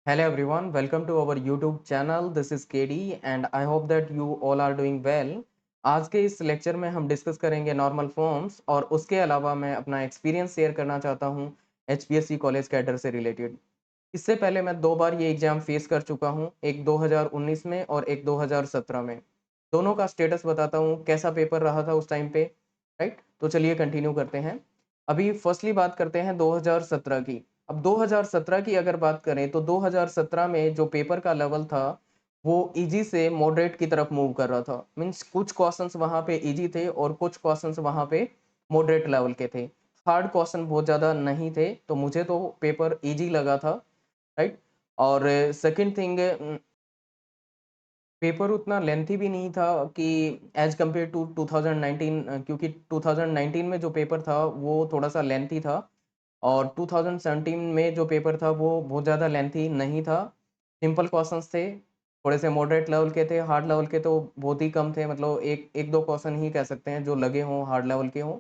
Hello everyone, welcome to our YouTube channel. This is KD and I hope that you all are doing well. आज के इस lecture में हम discuss करेंगे normal forms और उसके अलावा मैं अपना एक्सपीरियंस शेयर करना चाहता हूँ HPSC कॉलेज कैडर से रिलेटेड। इससे पहले मैं दो बार ये एग्जाम फेस कर चुका हूँ, एक 2019 में और एक 2017 में। दोनों का स्टेटस बताता हूँ कैसा पेपर रहा था उस टाइम पे। राइट, तो चलिए कंटिन्यू करते हैं। अभी फर्स्टली बात करते हैं 2017 की। अब 2017 की अगर बात करें तो 2017 में जो पेपर का लेवल था वो इजी से मॉडरेट की तरफ मूव कर रहा था। मीन्स कुछ क्वेश्चंस वहाँ पे इजी थे और कुछ क्वेश्चंस वहाँ पे मॉडरेट लेवल के थे। हार्ड क्वेश्चन बहुत ज़्यादा नहीं थे, तो मुझे तो पेपर इजी लगा था। राइट, और सेकंड थिंग, पेपर उतना लेंथी भी नहीं था कि एज कम्पेयर टू 2019, क्योंकि 2019 में जो पेपर था वो थोड़ा सा लेंथी था और 2017 में जो पेपर था वो बहुत ज़्यादा लेंथी नहीं था। सिंपल क्वेश्चंस थे, थोड़े से मॉडरेट लेवल के थे, हार्ड लेवल के तो बहुत ही कम थे। मतलब एक एक दो क्वेश्चन ही कह सकते हैं जो लगे हों हार्ड लेवल के हों।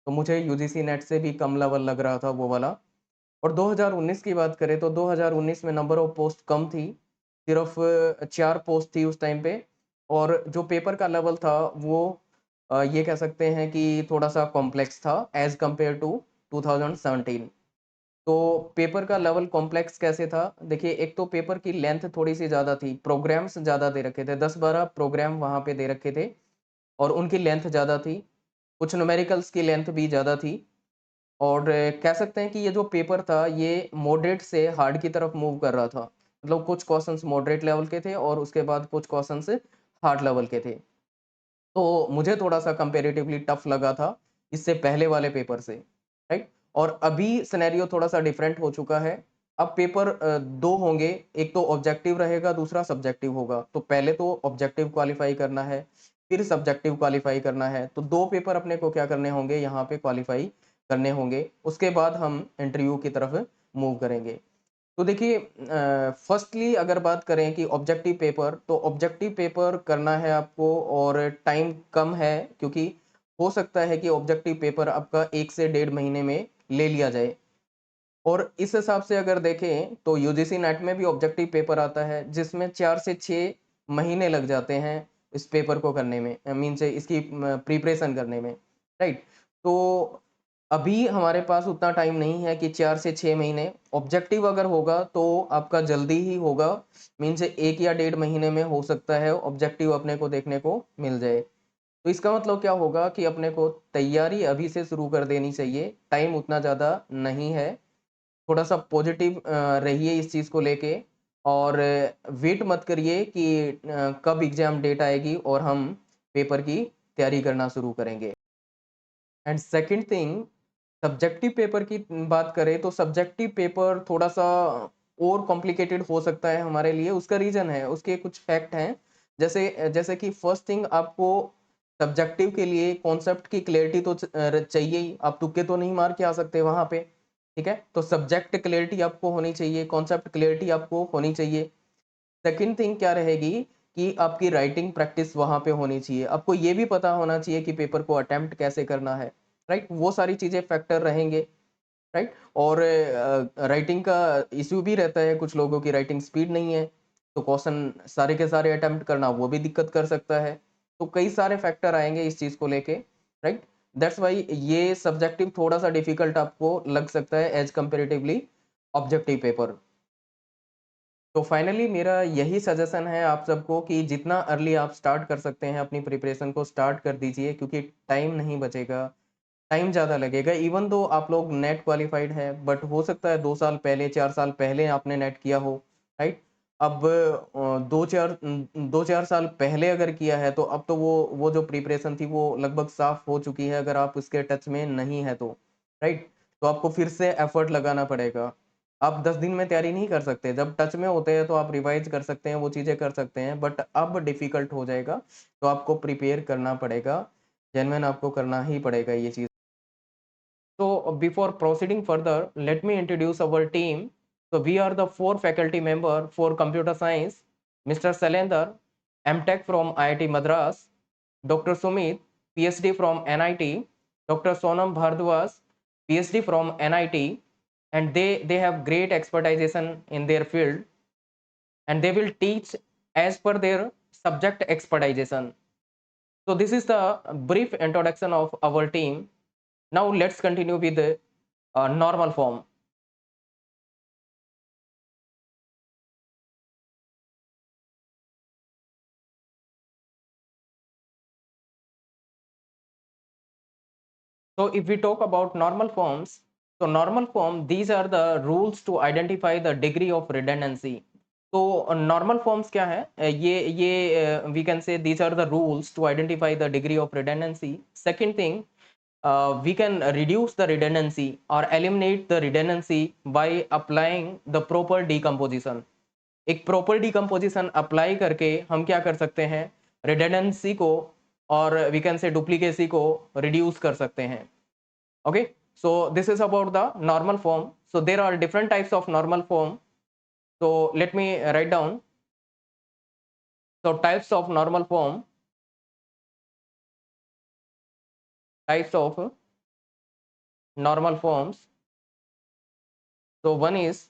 तो मुझे यूजीसी नेट से भी कम लेवल लग रहा था वो वाला। और 2019 की बात करें तो 2019 में नंबर ऑफ पोस्ट कम थी, सिर्फ 4 पोस्ट थी उस टाइम पे। और जो पेपर का लेवल था वो ये कह सकते हैं कि थोड़ा-सा कॉम्प्लेक्स था एज़ कम्पेयर टू 2017। तो पेपर का लेवल कॉम्प्लेक्स कैसे था? देखिए, एक तो पेपर की लेंथ थोड़ी-सी ज़्यादा थी, प्रोग्राम्स ज़्यादा दे रखे थे, 10-12 प्रोग्राम वहाँ पे दे रखे थे और उनकी लेंथ ज़्यादा थी। कुछ न्यूमेरिकल्स की लेंथ भी ज़्यादा थी। और कह सकते हैं कि ये जो पेपर था ये मॉडरेट से हार्ड की तरफ मूव कर रहा था। मतलब कुछ क्वेश्चंस मॉडरेट लेवल के थे और उसके बाद कुछ क्वेश्चंस हार्ड लेवल के थे। तो मुझे थोड़ा-सा कंपैरेटिवली टफ लगा था इससे पहले वाले पेपर से, राइट? और अभी सिनेरियो थोड़ा-सा डिफरेंट हो चुका है। अब पेपर 2 होंगे, एक तो ऑब्जेक्टिव रहेगा, दूसरा सब्जेक्टिव होगा। तो पहले तो ऑब्जेक्टिव क्वालीफाई करना है, फिर सब्जेक्टिव क्वालीफाई करना है। तो 2 पेपर अपने को क्या करने होंगे, यहाँ पे क्वालीफाई करने होंगे। उसके बाद हम इंटरव्यू की तरफ मूव करेंगे। तो देखिए, फर्स्टली अगर बात करें कि ऑब्जेक्टिव पेपर, तो ऑब्जेक्टिव पेपर करना है आपको और टाइम कम है, क्योंकि हो सकता है कि ऑब्जेक्टिव पेपर आपका 1 से डेढ़ महीने में ले लिया जाए। और इस हिसाब से अगर देखें तो यूजीसी नेट में भी ऑब्जेक्टिव पेपर आता है जिसमें 4 से 6 महीने लग जाते हैं इस पेपर को करने में, मीन से इसकी प्रिपरेशन करने में, राइट? तो अभी हमारे पास उतना टाइम नहीं है कि 4 से 6 महीने। ऑब्जेक्टिव अगर होगा तो आपका जल्दी ही होगा, मीन से 1 या डेढ़ महीने में हो सकता है ऑब्जेक्टिव अपने को देखने को मिल जाए। तो इसका मतलब क्या होगा कि अपने को तैयारी अभी से शुरू कर देनी चाहिए, टाइम उतना ज़्यादा नहीं है। थोड़ा-सा पॉजिटिव रहिए इस चीज़ को लेके और वेट मत करिए कि कब एग्ज़ाम डेट आएगी और हम पेपर की तैयारी करना शुरू करेंगे। And second thing, subjective paper की बात करें तो सब्जेक्टिव पेपर थोड़ा-सा और कॉम्प्लिकेटेड हो सकता है हमारे लिए। उसका रीज़न है, उसके कुछ फैक्ट हैं। जैसे कि फर्स्ट थिंग, आपको सब्जेक्टिव के लिए कॉन्सेप्ट की क्लैरिटी तो चाहिए ही। आप तुक्के तो नहीं मार के आ सकते वहाँ पे, ठीक है? तो सब्जेक्ट क्लैरिटी आपको होनी चाहिए, कॉन्सेप्ट क्लैरिटी आपको होनी चाहिए। सेकंड थिंग क्या रहेगी कि आपकी राइटिंग प्रैक्टिस वहाँ पे होनी चाहिए। आपको ये भी पता होना चाहिए कि पेपर को अटेम्प्ट कैसे करना है, राइट? वो सारी चीज़ें फैक्टर रहेंगे, राइट? और राइटिंग का इश्यू भी रहता है, कुछ लोगों की राइटिंग स्पीड नहीं है, तो क्वेश्चन सारे के सारे अटेम्प्ट करना वो भी दिक्कत कर सकता है। तो कई सारे फैक्टर आएँगे इस चीज़ को लेके, राइट? दैट्स व्हाई ये सब्जेक्टिव थोड़ा-सा डिफिकल्ट आपको लग सकता है एज़ कंपैरेटिवली ऑब्जेक्टिव पेपर। तो फाइनली मेरा यही सजेशन है आप सबको कि जितना अर्ली आप स्टार्ट कर सकते हैं अपनी प्रिपरेशन को स्टार्ट कर दीजिए, क्योंकि टाइम नहीं बचेगा, टाइम ज़्यादा लगेगा। इवन दो आप लोग नेट क्वालिफाइड है, बट हो सकता है 2 साल पहले, 4 साल पहले आपने नेट किया हो, राइट? अब 2-4 साल पहले अगर किया है तो अब तो वो जो प्रिपरेशन थी वो लगभग साफ हो चुकी है, अगर आप उसके टच में नहीं है तो, राइट? तो आपको फिर से एफर्ट लगाना पड़ेगा। आप 10 दिन में तैयारी नहीं कर सकते, जब टच में होते हैं तो आप रिवाइज़ कर सकते हैं, वो चीज़ें कर सकते हैं, बट अब डिफ़िकल्ट हो जाएगा, तो आपको प्रिपेयर करना पड़ेगा, जेन्युइन आपको करना ही पड़ेगा ये चीज़। So before proceeding further, let me introduce our team. So we are the four faculty member for computer science: Mr. Salendar, MTech from IIT Madras; Dr. Sumit, PhD from NIT; Dr. Sonam Bhardwaj, PhD from NIT, and they have great expertise in their field. and they will teach as per their subject expertization. So this is the brief introduction of our team. Now let's continue with the normal form. So if we talk about normal forms, so normal form, these are the rules to identify the degree of redundancy. तो normal forms क्या है? ये we can say these are the rules to identify the degree of redundancy. Second thing, we can reduce the redundancy or eliminate the redundancy by applying the proper decomposition. एक proper decomposition apply करके हम क्या कर सकते हैं? redundancy को और we can say duplicacy को reduce कर सकते हैं. Okay, so this is about the normal form. So there are different types of normal form. So let me write down. So types of normal form. Types of normal forms. So one is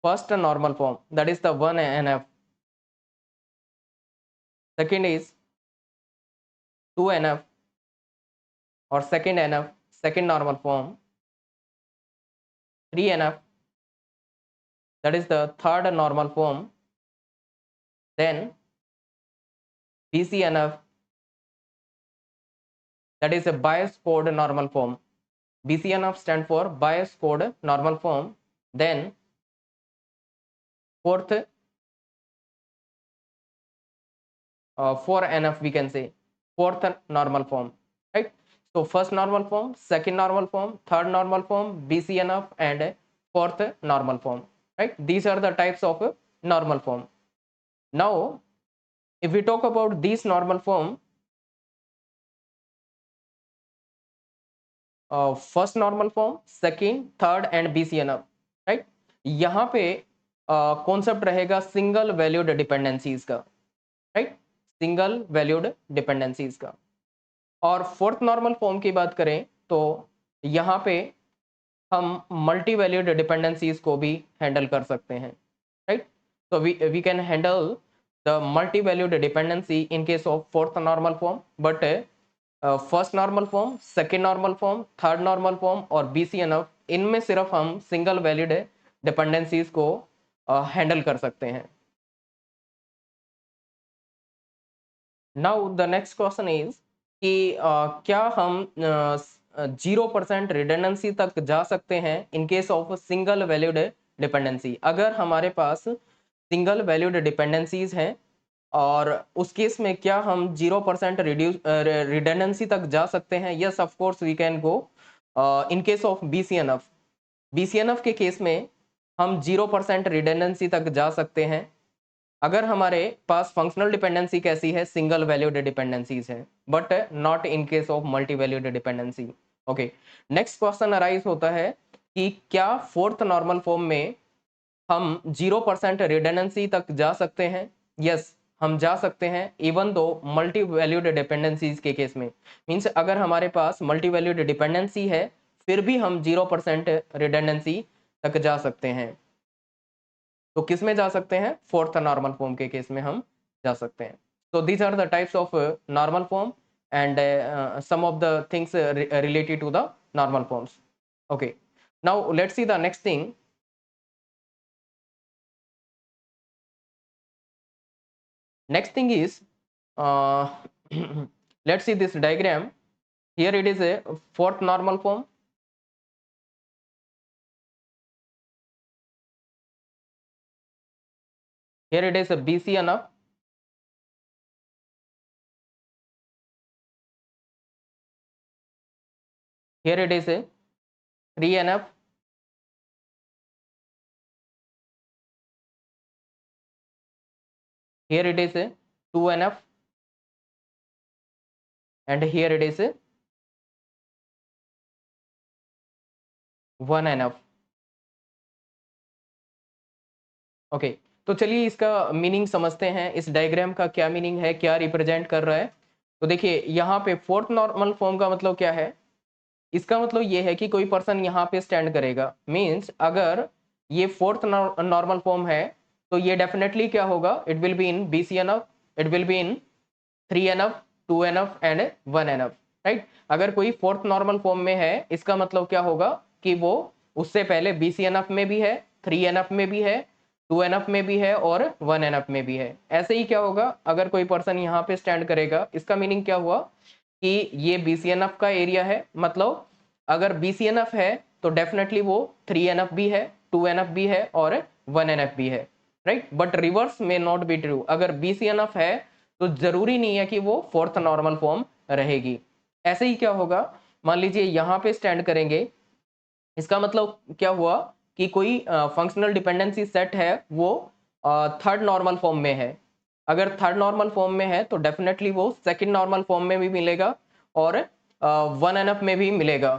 first normal form, that is the 1NF. Second is 2NF or second NF, second normal form. 3NF, that is the third normal form. Then BCNF, that is a bias code normal form. BCNF stand for bias code normal form. Then fourth 4NF, we can say fourth normal form, right? So first normal form, second normal form, third normal form, BCNF, and fourth normal form, right? These are the types of normal form. Now if we talk about these normal form, first normal form, second, third and BCNF, right? यहाँ पे concept रहेगा single valued dependencies का, right? Single valued dependencies का. और fourth normal form की बात करें तो यहाँ पे हम मल्टी वैल्यूड डिपेंडेंसीज को भी हैंडल कर सकते हैं, right? So we can handle the multi-valued dependency in case of fourth normal form, but first normal form, second normal form, third normal form और BCNF, इनमें सिर्फ हम सिंगल वैलिड डिपेंडेंसीज को हैंडल कर सकते हैं. Now the next question is कि क्या हम 0% रिडंडेंसी तक जा सकते हैं इन case of single valued dependency? अगर हमारे पास सिंगल वैल्यूड डिपेंडेंसीज हैं और उस केस में क्या हम 0% रिडंडेंसी तक जा सकते हैं? Yes, of course we can go in case of BCNF. BCNF के केस में हम 0% रिडंडेंसी तक जा सकते हैं अगर हमारे पास फंक्शनल डिपेंडेंसी कैसी है? सिंगल वैल्यूड डिपेंडेंसीज है, but not in case of multi valued dependency. Okay, next question arise होता है कि क्या फोर्थ नॉर्मल फॉर्म में हम 0% रिडंडेंसी तक जा सकते हैं? यस, हम जा सकते हैं even though multi valued dependencies के केस में. मीन्स अगर हमारे पास मल्टी वैल्यूड डिपेंडेंसी है फिर भी हम 0% रिडंडेंसी तक जा सकते हैं. तो किस में जा सकते हैं? फोर्थ नॉर्मल फॉर्म के केस में हम जा सकते हैं. So these are the types of normal form and some of the things related to the normal forms. Okay, now let's see the next thing. Next thing is let's see this diagram. Here it is a fourth normal form. Here it is a BCNF. Here it is a 3NF. Here it is a 2NF. And here it is a 1NF. Okay, तो चलिए इसका meaning समझते हैं. इस diagram का क्या meaning है, क्या रिप्रेजेंट कर रहा है? तो देखिए यहाँ पे फोर्थ नॉर्मल फॉर्म का मतलब क्या है? इसका मतलब ये है कि कोई पर्सन यहाँ पे स्टैंड करेगा. मीन्स अगर ये फोर्थ नॉर्मल फॉर्म है, तो ये डेफिनेटली क्या होगा, it will be in BCNF, it will be in 3NF, 2NF and 1NF, right. अगर कोई फोर्थ नॉर्मल फॉर्म में है, इसका मतलब क्या होगा कि वो उससे पहले BCNF में भी है, 3NF में भी है, 2NF में भी है और 1NF में भी है। ऐसे ही क्या होगा, अगर कोई पर्सन यहाँ पे स्टैंड करेगा, इसका मीनिंग क्या हुआ कि ये BCNF का एरिया है, मतलब अगर BCNF है तो डेफिनेटली वो 3NF भी है, 2NF भी है और 1NF भी है, राइट। बट रिवर्स में नॉट बी ट्रू, अगर BCNF है तो जरूरी नहीं है कि वो फोर्थ नॉर्मल फॉर्म रहेगी। ऐसे ही क्या होगा, मान लीजिए यहाँ पे स्टैंड करेंगे, इसका मतलब क्या हुआ कि कोई फंक्शनल डिपेंडेंसी सेट है, वो थर्ड नॉर्मल फॉर्म में है। अगर थर्ड नॉर्मल फॉर्म में है तो डेफिनेटली वो सेकंड नॉर्मल फॉर्म में भी मिलेगा और 1NF में भी मिलेगा,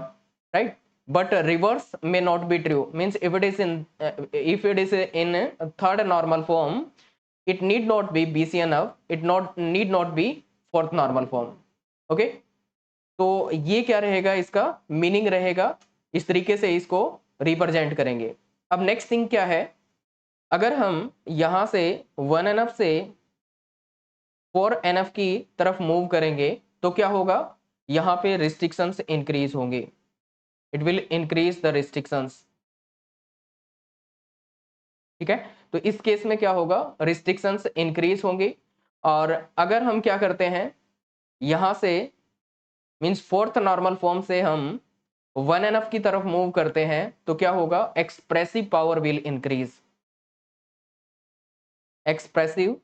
राइट। बट रिवर्स में not be true, means if it is in third normal form, it need not be BCNF, it not need not be fourth normal form, okay. तो ये क्या रहेगा, इसका मीनिंग रहेगा, इस तरीके से इसको रिप्रेजेंट करेंगे। अब नेक्स्ट थिंग क्या है, अगर हम यहां से 1NF से 4NF की तरफ मूव करेंगे तो क्या होगा, यहाँ पे रिस्ट्रिक्शंस इंक्रीज होंगे, it will increase the restrictions, ठीक है। तो इस केस में क्या होगा, रिस्ट्रिक्शंस इंक्रीज होंगे। और अगर हम क्या करते हैं, यहां से मीन्स फोर्थ नॉर्मल फॉर्म से हम 1NF की तरफ मूव करते हैं तो क्या होगा, expressive power will increase, expressive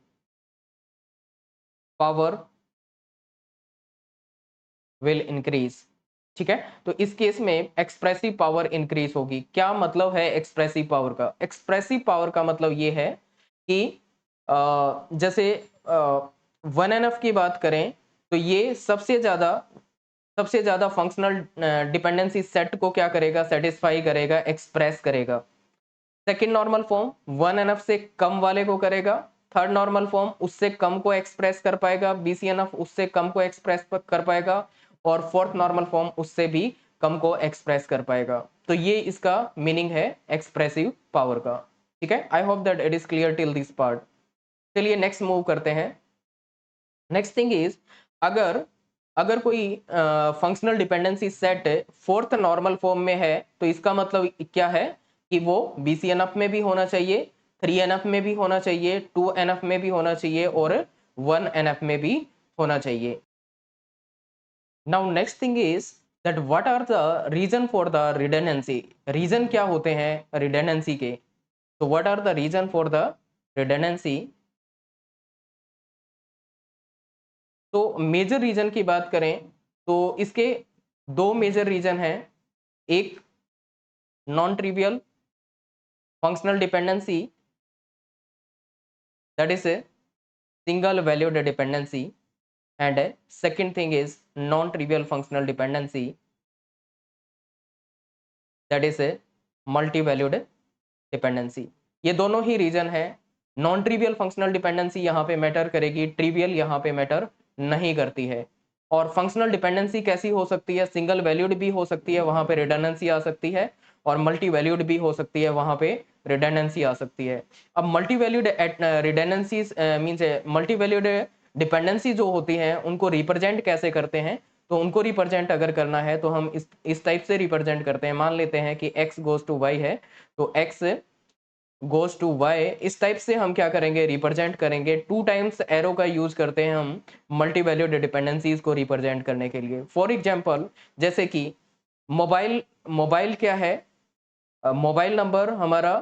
power will increase, ठीक है। तो इस केस में एक्सप्रेसिव पावर इंक्रीज होगी। क्या मतलब है एक्सप्रेसिव पावर का, एक्सप्रेसिव पावर का मतलब ये है कि जैसे 1NF की बात करें तो ये सबसे ज्यादा फंक्शनल डिपेंडेंसी सेट को क्या करेगा, सेटिस्फाई करेगा, एक्सप्रेस करेगा। सेकंड नॉर्मल फॉर्म 1NF से कम वाले को करेगा, थर्ड नॉर्मल फॉर्म उससे कम को एक्सप्रेस कर पाएगा, BCNF उससे कम को एक्सप्रेस कर पाएगा और फोर्थ नॉर्मल फॉर्म उससे भी कम को एक्सप्रेस कर पाएगा। तो ये इसका मीनिंग है एक्सप्रेसिव पावर का, ठीक है। आई hope that it is clear till this part. चलिए नेक्स्ट मूव करते हैं। नेक्स्ट थिंग इज, अगर अगर कोई functional dependency set fourth normal form में है तो इसका मतलब क्या है कि वो BCNF में भी होना चाहिए, 3NF में भी होना चाहिए, 2NF में भी होना चाहिए और 1NF में भी होना चाहिए। Now next thing is that what are the reason for the redundancy, reason क्या होते हैं रिडंडेंसी के। तो what are the reason for the redundancy. तो मेजर रीजन की बात करें तो इसके दो मेजर रीजन हैं। एक non trivial functional dependency, that is a single valued dependency, and second thing is non trivial functional dependency, that is a multi valued dependency। ये दोनों ही रीजन है। नॉन ट्रिवियल फंक्शनल डिपेंडेंसी यहाँ पे matter करेगी, trivial यहाँ पे matter नहीं करती है। और फंक्शनल डिपेंडेंसी कैसी हो सकती है, सिंगल वैल्यूड भी हो सकती है, वहां पे रिडंडेंसी आ सकती है, और मल्टी वैल्यूड भी हो सकती है, वहां पे रिडंडेंसी आ सकती है। अब multi valued redundancy means multi valued dependency जो होती है उनको रिप्रेजेंट कैसे करते हैं, तो उनको रिप्रेजेंट अगर करना है तो हम इस टाइप से रिप्रेजेंट करते हैं। मान लेते हैं कि x गोज टू y है, तो x गोज टू वाई, इस टाइप से हम क्या करेंगे, रिप्रेजेंट करेंगे। टू टाइम्स एरो का यूज करते हैं हम मल्टी वैल्यूड डिपेंडेंसीज को रिप्रेजेंट करने के लिए। फॉर एग्जांपल, जैसे कि मोबाइल मोबाइल क्या है, मोबाइल नंबर हमारा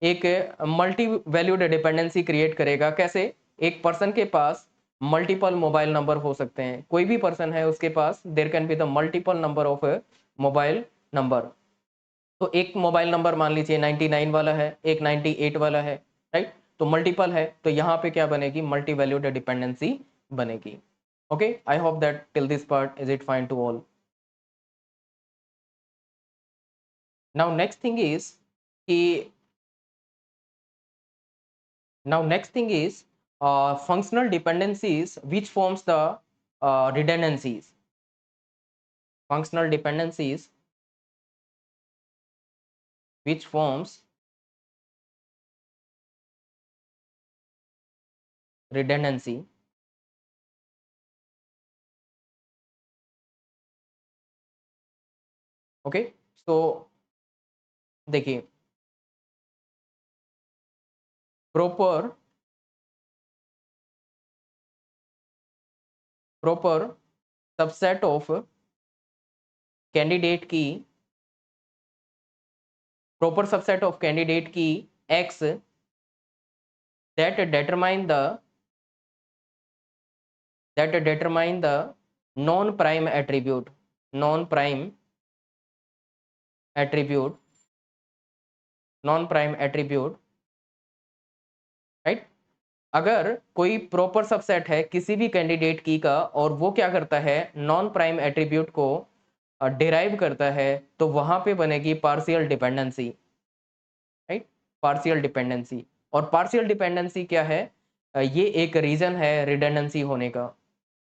एक मल्टी वैल्यूड डिपेंडेंसी क्रिएट करेगा। कैसे, एक पर्सन के पास मल्टीपल मोबाइल नंबर हो सकते हैं, कोई भी पर्सन है उसके पास there can be the multiple number of mobile number. तो एक मोबाइल नंबर मान लीजिए 99 वाला है, एक 98 वाला है, राइट। तो मल्टीपल है, तो यहाँ पे क्या बनेगी, मल्टी वैल्यूड डिपेंडेंसी बनेगी। Okay, I hope that till this part is it fine to all. Now next thing is कि now next thing is functional dependencies which forms the redundancies, functional dependencies which forms redundancy. Okay, तो देखिए, proper proper subset of candidate की proper subset of candidate की x that determine the non prime attribute non prime attribute, right. अगर कोई proper subset है किसी भी candidate की का और वो क्या करता है, नॉन प्राइम एट्रीब्यूट को डिराइव करता है, तो वहां पे बनेगी partial dependency, right. Partial dependency, और पार्शियल डिपेंडेंसी क्या है, ये एक रीजन है रिडंडेंसी होने का,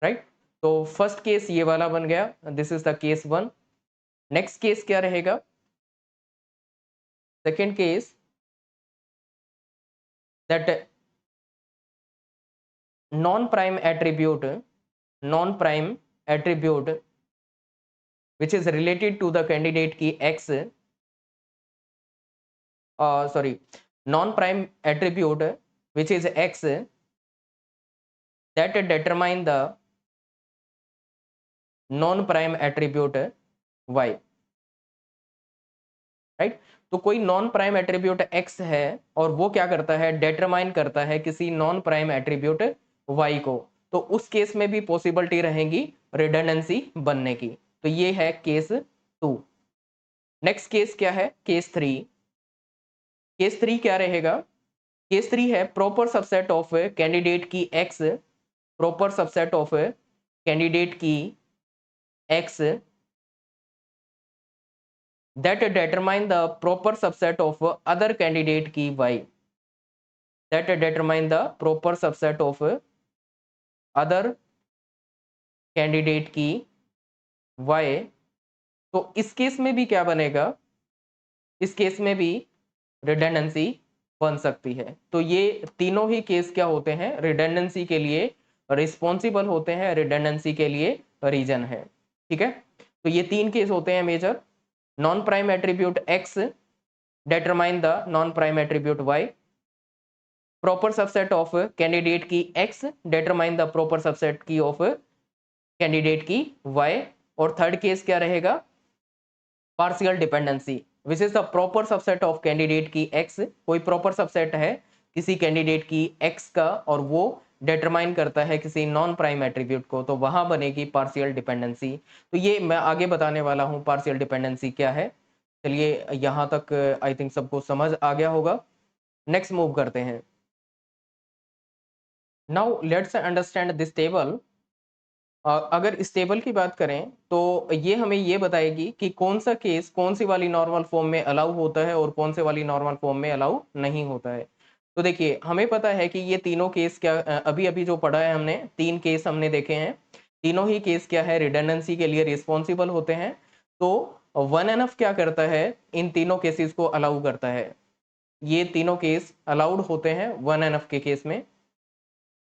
राइट। तो फर्स्ट केस ये वाला बन गया, this is the case one. Next case क्या रहेगा, second case, that non prime attribute which is related to the candidate की x, sorry, non prime attribute which is x that determine the non prime attribute y, right. तो कोई non prime attribute x है और वो क्या करता है, determine करता है किसी नॉन प्राइम एट्रीब्यूट y को, तो उस केस में भी पॉसिबिलिटी रहेगी रिडंडेंसी बनने की। तो ये है केस 2। नेक्स्ट केस क्या है, केस 3। केस 3 क्या रहेगा, केस 3 है प्रॉपर सबसेट ऑफ कैंडिडेट की x, proper subset of candidate की x that determine the proper subset of other candidate की y, that determine the proper subset of other candidate की y। तो इस case में भी क्या बनेगा, इस केस में भी रिडंडेंसी बन सकती है। तो ये तीनों ही केस क्या होते हैं, रिडंडेंसी के लिए रिस्पॉन्सिबल होते हैं, रिडंडेंसी के लिए रीजन है, ठीक है। तो ये तीन केस होते हैं major, non prime attribute x determine the non prime attribute y, proper subset of candidate की x determine the proper subset की of candidate की y, और थर्ड केस क्या रहेगा, partial dependency which is the proper subset of candidate की x, कोई proper subset है किसी कैंडिडेट की x का और वो डिटरमाइन करता है किसी नॉन प्राइम एट्रीब्यूट को, तो वहां बनेगी पार्शियल डिपेंडेंसी। तो ये मैं आगे बताने वाला हूं पार्शियल डिपेंडेंसी क्या है। चलिए यहां तक आई थिंक सबको समझ आ गया होगा। नेक्स्ट मूव करते हैं। Now let's understand this table. अगर इस टेबल की बात करें तो ये हमें ये बताएगी कि कौन सा केस कौन सी वाली नॉर्मल फॉर्म में अलाउ होता है और कौन से वाली नॉर्मल फॉर्म में अलाउ नहीं होता है। तो देखिए हमें पता है कि ये तीनों केस क्या, अभी अभी जो पढ़ा है हमने, तीन केस हमने देखे हैं, तीनों ही केस क्या है, रिडंडेंसी के लिए रिस्पॉन्सिबल होते हैं। तो 1NF क्या करता है, इन तीनों केसेस को अलाउ करता है। ये तीनों केस अलाउड होते हैं 1NF के केस में।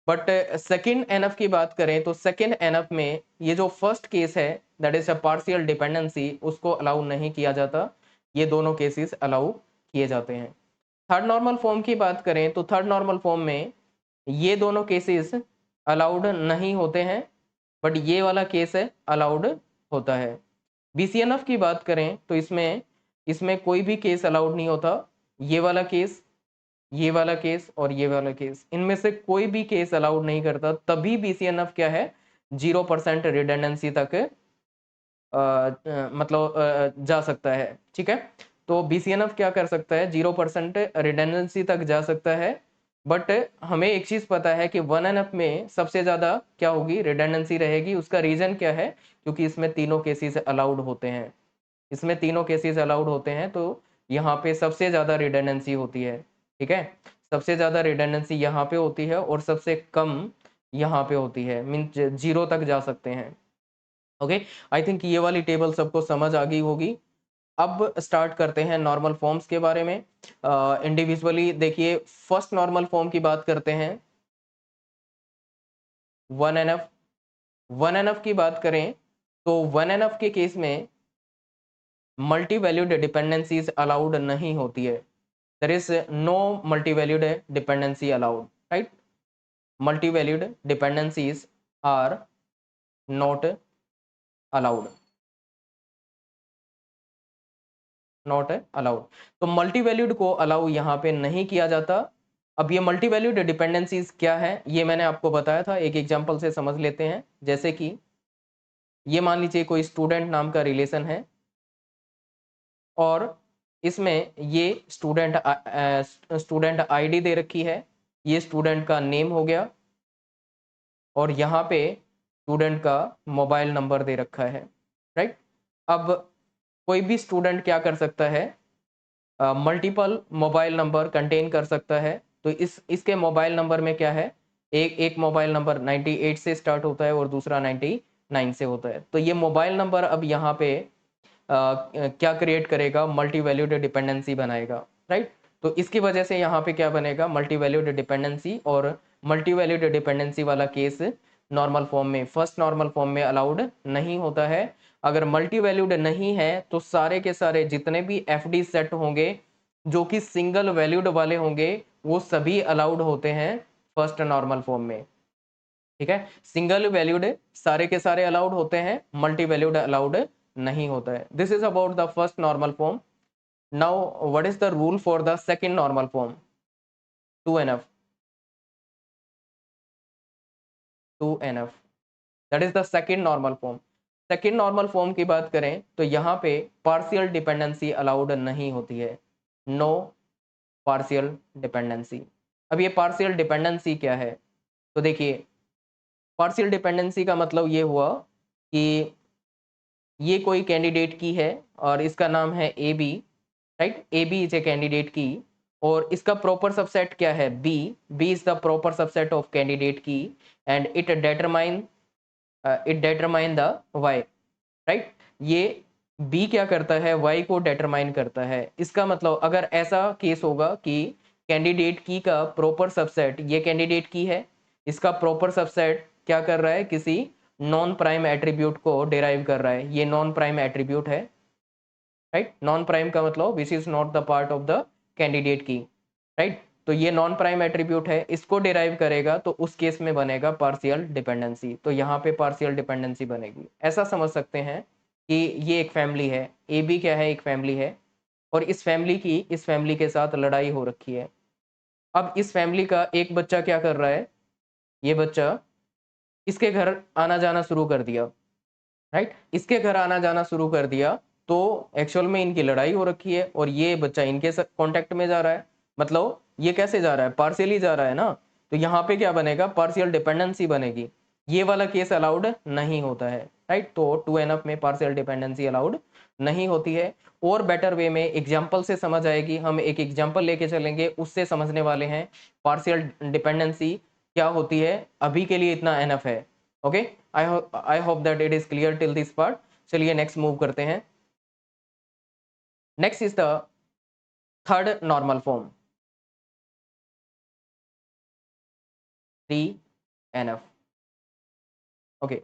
बट सेकेंड एनएफ की बात करें तो सेकेंड एनएफ में ये जो फर्स्ट केस है that is a partial dependency, उसको अलाउ नहीं किया जाता, ये दोनों केसेस अलाउ किए जाते हैं। थर्ड नॉर्मल फॉर्म की बात करें तो थर्ड नॉर्मल फॉर्म में ये दोनों केसेस अलाउड नहीं होते हैं, बट ये वाला केस है अलाउड होता है। बीसीएनएफ की बात करें तो इसमें इसमें कोई भी केस अलाउड नहीं होता, ये वाला केस, ये वाला केस और ये वाला केस, इनमें से कोई भी केस अलाउड नहीं करता, तभी बीसीएनएफ क्या है 0% रिडंडेंसी तक मतलब जा सकता है, ठीक है। तो बीसीएनएफ क्या कर सकता है, 0% रिडंडेंसी तक जा सकता है। बट हमें एक चीज पता है कि 1NF में सबसे ज्यादा क्या होगी, रिडंडेंसी रहेगी। उसका रीजन क्या है, क्योंकि इसमें तीनों केसेस अलाउड होते हैं, इसमें तीनों केसेस अलाउड होते हैं, तो यहाँ पे सबसे ज्यादा रिडंडेंसी होती है, ठीक है। सबसे ज्यादा रिडंडेंसी यहाँ पे होती है और सबसे कम यहाँ पे होती है, मीन 0 तक जा सकते हैं। ओके, आई थिंक ये वाली टेबल सबको समझ आ गई होगी। अब स्टार्ट करते हैं नॉर्मल फॉर्म्स के बारे में। इंडिविजुअली देखिए, फर्स्ट नॉर्मल फॉर्म की बात करते हैं। 1NF। 1NF की बात करें तो 1NF के केस में मल्टी वैल्यूड डिपेंडेंसीज अलाउड नहीं होती है। There is no multi valued dependency allowed, right. Multi valued dependencies are not allowed, not allowed. तो मल्टी वैल्यूड को अलाउ यहाँ पे नहीं किया जाता। अब ये मल्टी वैल्यूड डिपेंडेंसीज क्या है ये मैंने आपको बताया था, एक एग्जांपल से समझ लेते हैं। जैसे कि ये मान लीजिए कोई स्टूडेंट नाम का रिलेशन है और इसमें ये स्टूडेंट आईडी दे रखी है, ये स्टूडेंट का नेम हो गया और यहाँ पे स्टूडेंट का मोबाइल नंबर दे रखा है, राइट। अब कोई भी स्टूडेंट क्या कर सकता है, मल्टीपल मोबाइल नंबर कंटेन कर सकता है। तो इसके मोबाइल नंबर में क्या है, एक मोबाइल नंबर 98 से स्टार्ट होता है और दूसरा 99 से होता है। तो ये मोबाइल नंबर अब यहाँ पे क्या क्रिएट करेगा, मल्टी वैल्यूड डिपेंडेंसी बनाएगा, राइट। तो इसकी वजह से यहाँ पे क्या बनेगा, मल्टी वैल्यूड डिपेंडेंसी। और मल्टी वैल्यूड डिपेंडेंसी वाला केस नॉर्मल फॉर्म में, फर्स्ट नॉर्मल फॉर्म में अलाउड नहीं होता है। अगर मल्टी वैल्यूड नहीं है तो सारे के सारे जितने भी एफडी सेट होंगे जो कि सिंगल वैल्यूड वाले होंगे वो सभी अलाउड होते हैं फर्स्ट नॉर्मल फॉर्म में, ठीक है। सिंगल वैल्यूड सारे के सारे अलाउड होते हैं, मल्टी वैल्यूड अलाउड नहीं होता है। This is about the first normal form. Now what is the rule for the second normal form, 2NF। 2NF that is the second normal form. Second normal form की बात करें तो यहाँ पे partial dependency allowed नहीं होती है, no partial dependency. अब ये पार्शियल डिपेंडेंसी क्या है, तो देखिए पार्शियल डिपेंडेंसी का मतलब ये हुआ कि ये कोई कैंडिडेट की है और इसका नाम है A B, right. A B is a candidate key और इसका प्रॉपर सबसेट क्या है, B. B is the proper subset of candidate key and it determine the Y, right. ये बी क्या करता है, वाई को डेटरमाइन करता है। इसका मतलब अगर ऐसा केस होगा कि कैंडिडेट की का प्रॉपर सबसेट, ये कैंडिडेट की है, इसका प्रॉपर सबसेट क्या कर रहा है, किसी नॉन प्राइम एट्रीब्यूट को डिराइव कर रहा है, ये नॉन प्राइम एट्रीब्यूट है, राइट। नॉन प्राइम का मतलब which is not the part of the candidate की, राइट। तो ये नॉन प्राइम एट्रीब्यूट है, इसको डिराइव करेगा तो उस केस में बनेगा पार्शियल डिपेंडेंसी। तो यहाँ पे पार्शियल डिपेंडेंसी बनेगी। ऐसा समझ सकते हैं कि ये एक फैमिली है, ए बी क्या है, एक फैमिली है और इस फैमिली की इस फैमिली के साथ लड़ाई हो रखी है। अब इस फैमिली का एक बच्चा क्या कर रहा है, ये बच्चा इसके घर आना जाना शुरू कर दिया, राइट। इसके घर आना जाना शुरू कर दिया तो एक्चुअल में इनकी लड़ाई हो रखी है और ये बच्चा इनके साथ कांटेक्ट में जा रहा है। मतलब ये कैसे जा रहा है, पार्शियली जा रहा है ना। तो यहाँ पे क्या बनेगा, पार्शियल डिपेंडेंसी बनेगी। ये वाला केस अलाउड नहीं होता है, राइट। तो 2NF में पार्शियल डिपेंडेंसी अलाउड नहीं होती है। और बेटर वे में एग्जाम्पल से समझ आएगी, हम एक एग्जाम्पल लेके चलेंगे, उससे समझने वाले हैं पार्शियल डिपेंडेंसी क्या होती है। अभी के लिए इतना एनफ है, okay. I hope that it is clear till this part. चलिए नेक्स्ट मूव करते हैं। Next is the third normal form, 3NF, okay.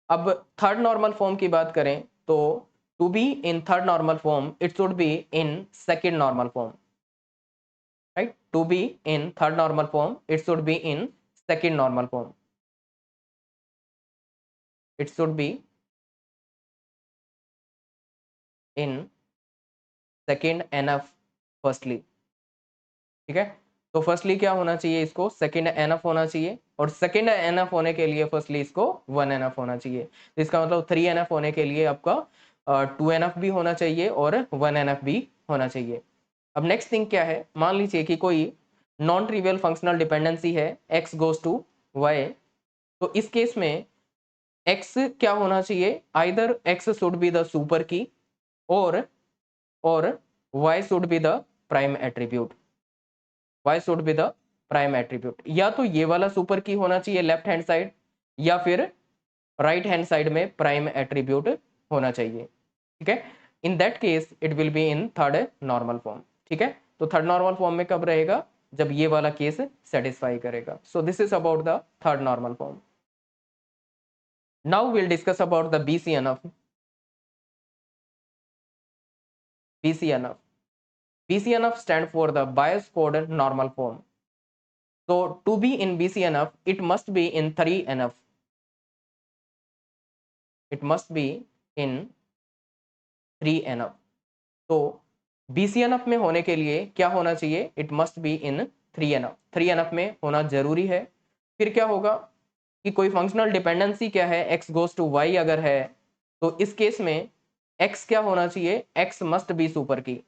अब थर्ड नॉर्मल फॉर्म की बात करें तो to be in third normal form it should be in second normal form, right. To be in third normal form it should be in second normal form, it should be in second NF firstly, ठीक है। तो firstly क्या होना चाहिए, इसको second NF होना चाहिए और सेकेंड NF होने के लिए फर्स्टली इसको 1NF होना चाहिए। तो इसका मतलब 3NF होने के लिए आपका 2NF भी होना चाहिए और 1NF भी होना चाहिए। अब नेक्स्ट थिंग क्या है, मान लीजिए कि कोई नॉन ट्रिवियल फंक्शनल डिपेंडेंसी है x गोज टू y। तो इस केस में x क्या होना चाहिए, either x should be the super की और y should be the prime attribute, y should be the prime attribute. या तो ये वाला सुपर की होना चाहिए लेफ्ट हैंड साइड या फिर राइट हैंड साइड में प्राइम एट्रीब्यूट होना चाहिए, ठीक है। In that case it will be in third normal form, ठीक है। तो थर्ड नॉर्मल फॉर्म में कब रहेगा, जब ये वाला केस सेटिस्फाई करेगा। So this is about the third normal form. Now we'll discuss about the BCNF. BCNF. BCNF stand for the bias code normal form. So to be in BCNF, it must be in 3NF. It must be in 3NF. तो BCNF में होने के लिए क्या होना चाहिए? It must be in 3NF. 3NF में होना जरूरी है. फिर क्या होगा कि कोई फंक्शनल डिपेंडेंसी क्या है, x गोज टू y अगर है तो इस केस में x क्या होना चाहिए? x मस्ट बी सुपर की,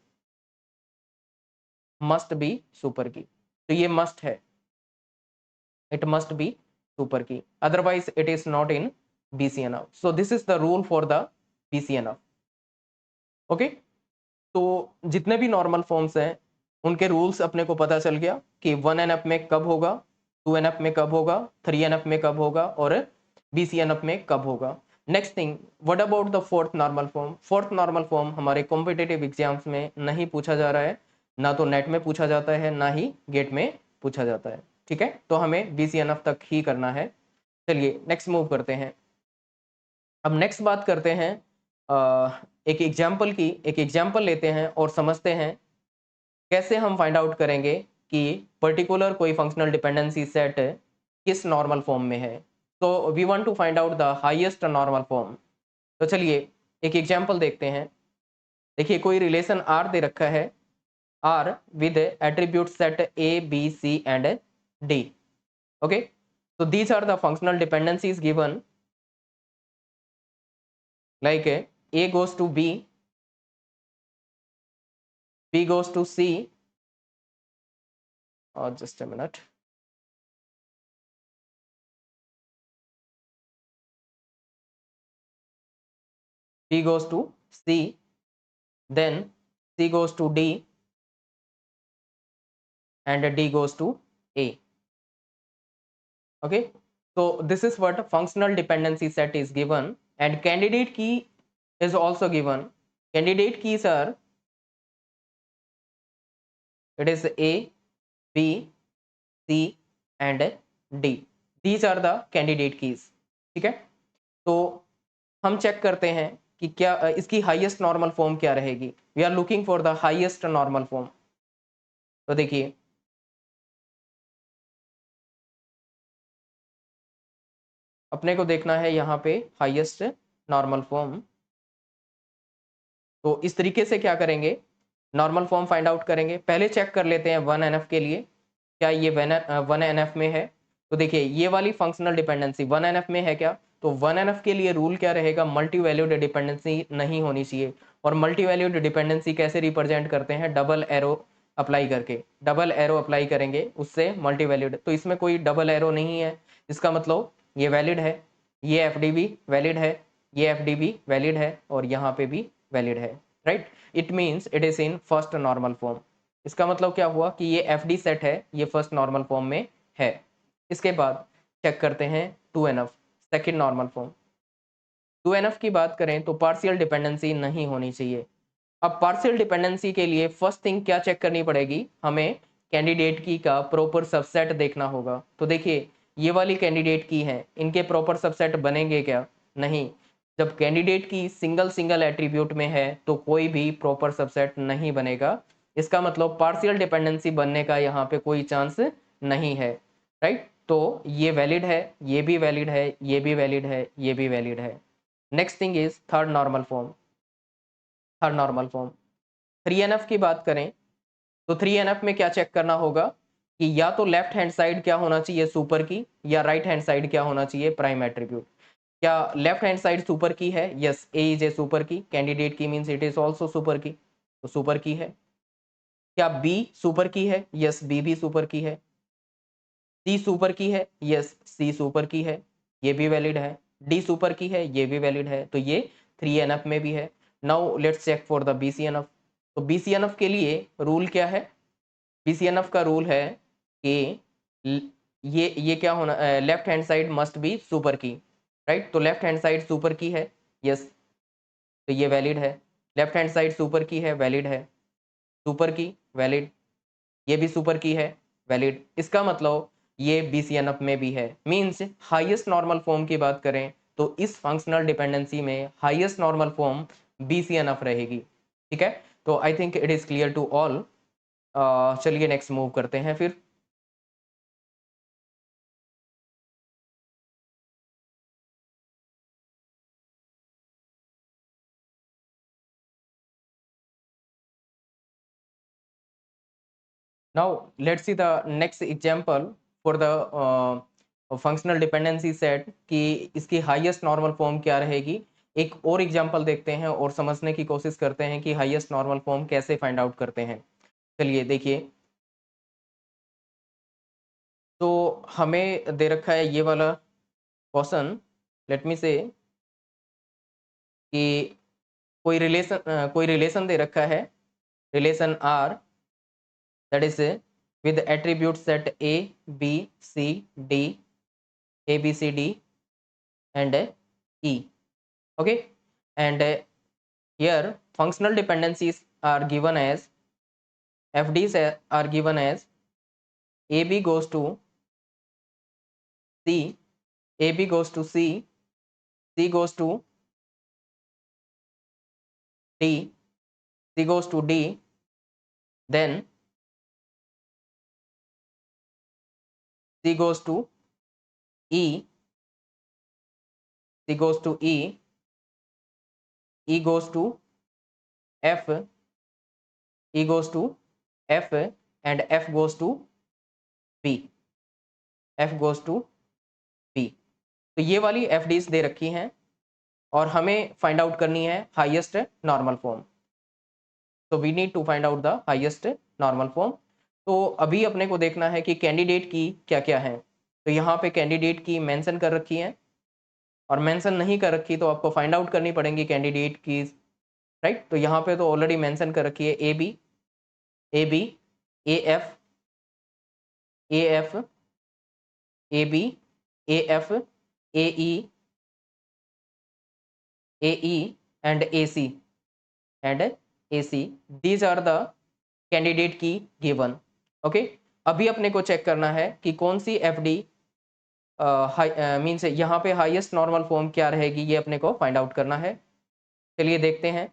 मस्ट बी सुपर की. तो ये मस्ट है, it must be super key, otherwise it is not in BCNF. So this is the rule for the BCNF. okay, तो जितने भी नॉर्मल फॉर्म्स हैं उनके रूल्स अपने को पता चल गया कि 1NF में कब होगा, 2NF में कब होगा, 3NF में कब होगा और BCNF में कब होगा. Next thing, what about the fourth normal form? Fourth normal form हमारे कॉम्पिटिटिव एग्जाम्स में नहीं पूछा जा रहा है, ना तो नेट में पूछा जाता है ना ही गेट में पूछा जाता है. ठीक है, तो हमें BCNF तक ही करना है. चलिए नेक्स्ट मूव करते हैं. अब नेक्स्ट बात करते हैं एक एग्जाम्पल की. एक एग्जाम्पल लेते हैं और समझते हैं कैसे हम फाइंड आउट करेंगे कि पर्टिकुलर कोई फंक्शनल डिपेंडेंसी सेट किस नॉर्मल फॉर्म में है. तो we want to find out the highest normal form. तो चलिए एक एग्जाम्पल देखते हैं. देखिए कोई रिलेशन R दे रखा है, R with attribute set A B C and D. Okay, so these are the functional dependencies given, like A goes to B, B goes to C, or just a minute, B goes to C, then C goes to D and D goes to A. Okay, so this is what functional dependency set is given, and candidate key is also given. Candidate keys are, it is A, B, C and D. These are the candidate keys. ठीक है, तो हम check करते हैं कि क्या इसकी highest normal form क्या रहेगी. We are looking for the highest normal form. तो देखिए अपने को देखना है यहाँ पे हाईएस्ट नॉर्मल फॉर्म. तो इस तरीके से क्या करेंगे, नॉर्मल फॉर्म फाइंड आउट करेंगे. पहले चेक कर लेते हैं 1NF के लिए, क्या ये 1NF में है. तो देखिए ये वाली फंक्शनल डिपेंडेंसी 1NF में है क्या? तो 1NF के लिए रूल क्या रहेगा, मल्टी वैल्यूड डिपेंडेंसी नहीं होनी चाहिए. और मल्टी वैल्यूड डिपेंडेंसी कैसे रिप्रेजेंट करते हैं? डबल एरो अप्लाई करके. डबल एरो अप्लाई करेंगे उससे मल्टी वैल्यूड. तो इसमें कोई डबल एरो नहीं है, इसका मतलब ये वैलिड है, ये एफडी भी वैलिड है, ये एफडी भी वैलिड है और यहाँ पे भी वैलिड है. Right, it means it is in first normal form. इसका मतलब क्या हुआ कि ये एफडी सेट है, ये फर्स्ट नॉर्मल फॉर्म में है. इसके बाद चेक करते हैं 2NF, second normal form. 2NF की बात करें तो पार्शियल डिपेंडेंसी नहीं होनी चाहिए. अब पार्शियल डिपेंडेंसी के लिए फर्स्ट थिंग क्या चेक करनी पड़ेगी, हमें कैंडिडेट की का प्रॉपर सबसेट देखना होगा. तो देखिए ये वाली कैंडिडेट की है, इनके प्रॉपर सबसेट बनेंगे क्या? नहीं. जब कैंडिडेट की सिंगल सिंगल एट्रीब्यूट में है तो कोई भी प्रॉपर सबसेट नहीं बनेगा. इसका मतलब पार्शियल डिपेंडेंसी बनने का यहाँ पे कोई चांस नहीं है. राइट, तो ये वैलिड है, ये भी वैलिड है, ये भी वैलिड है, ये भी वैलिड है. Next thing is third normal form. Third normal form 3NF की बात करें तो 3NF में क्या चेक करना होगा कि या तो लेफ्ट हैंड साइड क्या होना चाहिए, सुपर की, या राइट हैंड साइड क्या होना चाहिए, प्राइम एट्रीब्यूट. क्या लेफ्ट हैंड साइड सुपर की है? Yes, A is a super की. कैंडिडेट की means it is also super की, तो सुपर की है. क्या बी सुपर की है? यस, बी भी सुपर की है. सी सुपर की है? यस, सी सुपर की है, ये भी वैलिड है. डी सुपर की है, ये भी वैलिड है. तो ये 3NF में भी है. Now let's check for the BCNF. तो BCNF के लिए रूल क्या है? BCNF का रूल है कि ये क्या होना, left hand side must be super की. राइट, तो लेफ्ट हैंड साइड सुपर की है, यस, तो ये वैलिड है. लेफ्ट हैंड साइड सुपर की है, वैलिड है. सुपर की वैलिड, ये भी सुपर की है, वैलिड. इसका मतलब ये BCNF में भी है. मींस हाईएस्ट नॉर्मल फॉर्म की बात करें तो इस फंक्शनल डिपेंडेंसी में हाईएस्ट नॉर्मल फॉर्म BCNF रहेगी। ठीक है, तो I think it is clear to all. चलिए नेक्स्ट मूव करते हैं फिर। Now let's see the next example for the functional dependency set कि इसकी हाईएस्ट नॉर्मल फॉर्म क्या रहेगी। एक और एग्जांपल देखते हैं और समझने की कोशिश करते हैं कि हाईएस्ट नॉर्मल फॉर्म कैसे फाइंड आउट करते हैं। चलिए देखिए, तो हमें दे रखा है ये वाला क्वेश्चन। लेट मी से कि कोई रिलेशन दे रखा है, relation R that is with attribute set A, B, C, D, A, B, C, D and E. Okay, and here functional dependencies are given as FDs are given as AB goes to C, AB goes to C, C goes to D, C goes to D, then C goes to E, C goes to E, E goes to F, E goes to F and F goes to B, F goes to B। तो ये वाली FDs दे रखी हैं और हमें find out करनी है highest normal form. तो we need to find out the highest normal form. तो अभी अपने को देखना है कि कैंडिडेट की क्या क्या है। तो यहाँ पे कैंडिडेट की मेंशन कर रखी है और मेंशन नहीं कर रखी तो आपको फाइंड आउट करनी पड़ेगी कैंडिडेट की, राइट। तो यहाँ पे तो ऑलरेडी मेंशन कर रखी है A B, A B, A F, A F, A B, A F, A E and A C and A C. These are the candidate key given. Okay, अभी अपने को चेक करना है कि कौन सी एफ डी मीन्स यहाँ पे highest normal form क्या रहेगी, ये अपने को फाइंड आउट करना है। चलिए देखते हैं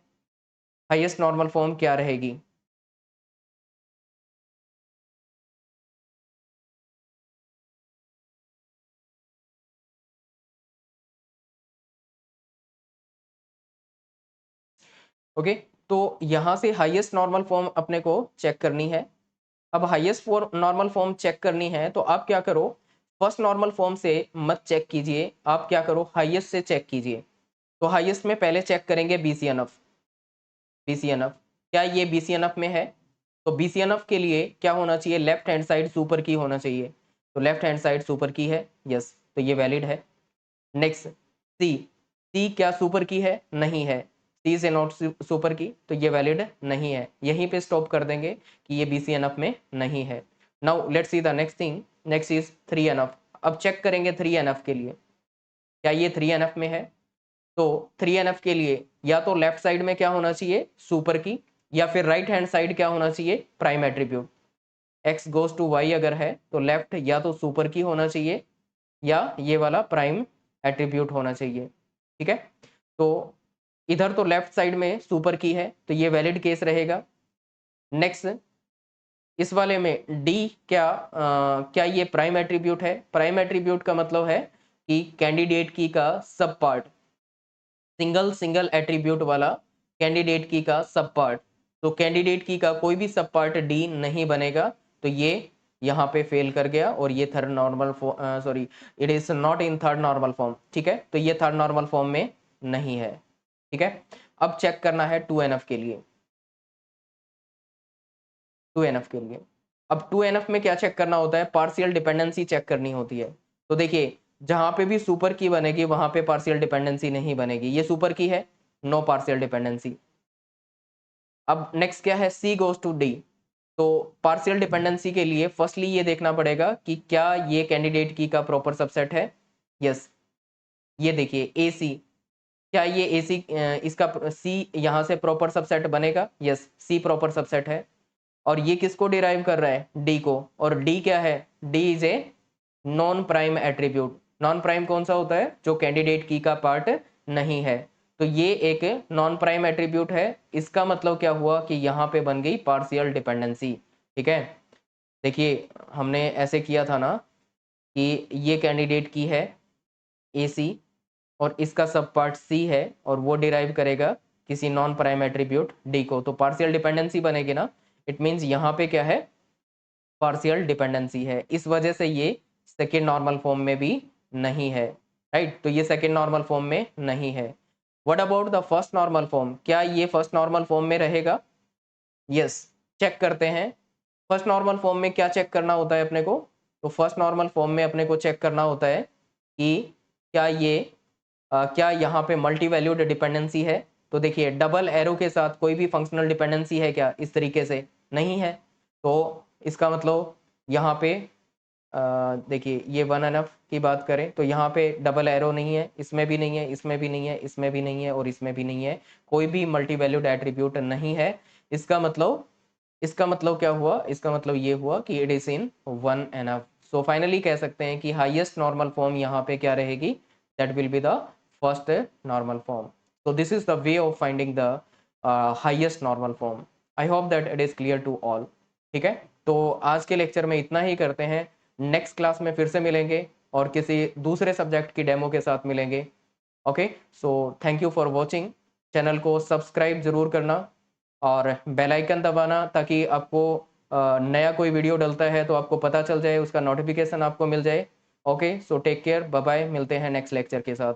हाईएस्ट नॉर्मल फॉर्म क्या रहेगी। ओके, तो यहाँ से हाईएस्ट नॉर्मल फॉर्म अपने को चेक करनी है। अब हाईएस्ट नॉर्मल फॉर्म चेक करनी है तो आप क्या करो, फर्स्ट नॉर्मल फॉर्म से मत चेक कीजिए, आप क्या करो हाईएस्ट से चेक कीजिए। तो हाईएस्ट में पहले चेक करेंगे BCNF। BCNF क्या ये BCNF में है? तो BCNF के लिए क्या होना चाहिए, लेफ्ट हैंड साइड सुपर की होना चाहिए। तो लेफ्ट हैंड साइड सुपर की है, यस, तो ये वैलिड है। नेक्स्ट सी, सी क्या सुपर की है? नहीं है, सी इज नॉट सुपर की, तो ये वैलिड नहीं है। यहीं पे स्टॉप कर देंगे कि ये BCNF में नहीं है। Now let's see the next thing, next is 3NF। अब चेक करेंगे 3NF के लिए, क्या ये 3NF में है? तो 3NF के लिए या तो लेफ्ट साइड में क्या होना चाहिए, सुपर की, या फिर राइट हैंड साइड क्या होना चाहिए, prime attribute. X goes to Y अगर है तो लेफ्ट या तो सुपर की होना चाहिए या ये वाला प्राइम एट्रीब्यूट होना चाहिए। ठीक है, तो इधर तो लेफ्ट साइड में सुपर की है तो ये वैलिड केस रहेगा। नेक्स्ट इस वाले में डी क्या ये प्राइम एट्रीब्यूट है? प्राइम एट्रीब्यूट का मतलब है कि कैंडिडेट की का सब पार्ट, सिंगल एट्रीब्यूट वाला कैंडिडेट की का सब पार्ट। तो कैंडिडेट की का कोई भी सब पार्ट डी नहीं बनेगा, तो ये यहाँ पे फेल कर गया और ये third normal sorry, it is not in third normal form. ठीक है, तो ये थर्ड नॉर्मल फॉर्म में नहीं है। ठीक है, अब चेक करना है 2NF के लिए। 2NF के लिए अब 2NF में क्या चेक करना होता है, पार्शियल डिपेंडेंसी चेक करनी होती है। तो देखिए जहां पे भी सुपर की बनेगी वहां पे पार्शियल डिपेंडेंसी नहीं बनेगी, ये सुपर की है, नो पार्शियल डिपेंडेंसी। अब नेक्स्ट क्या है, सी गोज टू डी। तो पार्शियल डिपेंडेंसी के लिए फर्स्टली ये देखना पड़ेगा कि क्या ये कैंडिडेट की का प्रॉपर सबसेट है। यस, ये देखिए ए सी, क्या ये ए सी इसका सी यहाँ से प्रॉपर सबसेट बनेगा? यस, सी प्रॉपर सबसेट है। और ये किसको डिराइव कर रहा है, डी को, और डी क्या है, D is a non prime attribute. Non prime कौन सा होता है? जो कैंडिडेट की का पार्ट नहीं है। तो ये एक नॉन प्राइम एट्रीब्यूट है। इसका मतलब क्या हुआ कि यहाँ पे बन गई पार्शियल डिपेंडेंसी। ठीक है, देखिए हमने ऐसे किया था ना कि ये कैंडिडेट की है ए सी और इसका सब पार्ट सी है और वो डिराइव करेगा किसी नॉन प्राइम एट्रीब्यूट डी को, तो पार्शियल डिपेंडेंसी बनेगी ना। इट मीन्स यहाँ पे क्या है? पार्शियल डिपेंडेंसी है। इस वजह से ये सेकेंड नॉर्मल फॉर्म में भी नहीं है, राइट। तो ये सेकेंड नॉर्मल फॉर्म में नहीं है। What about the first normal form? क्या ये फर्स्ट नॉर्मल फॉर्म में रहेगा? यस, चेक करते हैं। फर्स्ट नॉर्मल फॉर्म में क्या चेक करना होता है अपने को? तो फर्स्ट नॉर्मल फॉर्म में अपने को चेक करना होता है कि क्या ये क्या यहाँ पे मल्टी वैल्यूड डिपेंडेंसी है? तो देखिए डबल एरो के साथ कोई भी फंक्शनल डिपेंडेंसी है क्या इस तरीके से? नहीं है। तो इसका मतलब यहाँ पे देखिए ये वन एन एफ की बात करें तो यहाँ पे डबल एरो नहीं है, इसमें भी नहीं है, इसमें भी नहीं है, इसमें भी नहीं है और इसमें भी नहीं है। कोई भी मल्टी वैल्यूड एट्रीब्यूट नहीं है। इसका मतलब क्या हुआ? इसका मतलब ये हुआ कि it is in one N F. So finally कह सकते हैं कि हाईएस्ट नॉर्मल फॉर्म यहाँ पे क्या रहेगी? That will be the first normal form. So this is the way of finding the highest normal form. I hope that it is clear to all. ठीक है, तो आज के लेक्चर में इतना ही करते हैं। नेक्स्ट क्लास में फिर से मिलेंगे और किसी दूसरे सब्जेक्ट की डेमो के साथ मिलेंगे। Okay, so thank you for watching. Channel को सब्सक्राइब जरूर करना और बेल आइकन दबाना ताकि आपको नया कोई वीडियो डलता है तो आपको पता चल जाए, उसका नोटिफिकेशन आपको मिल जाए। Okay, so take care, bye bye, मिलते हैं नेक्स्ट लेक्चर के साथ।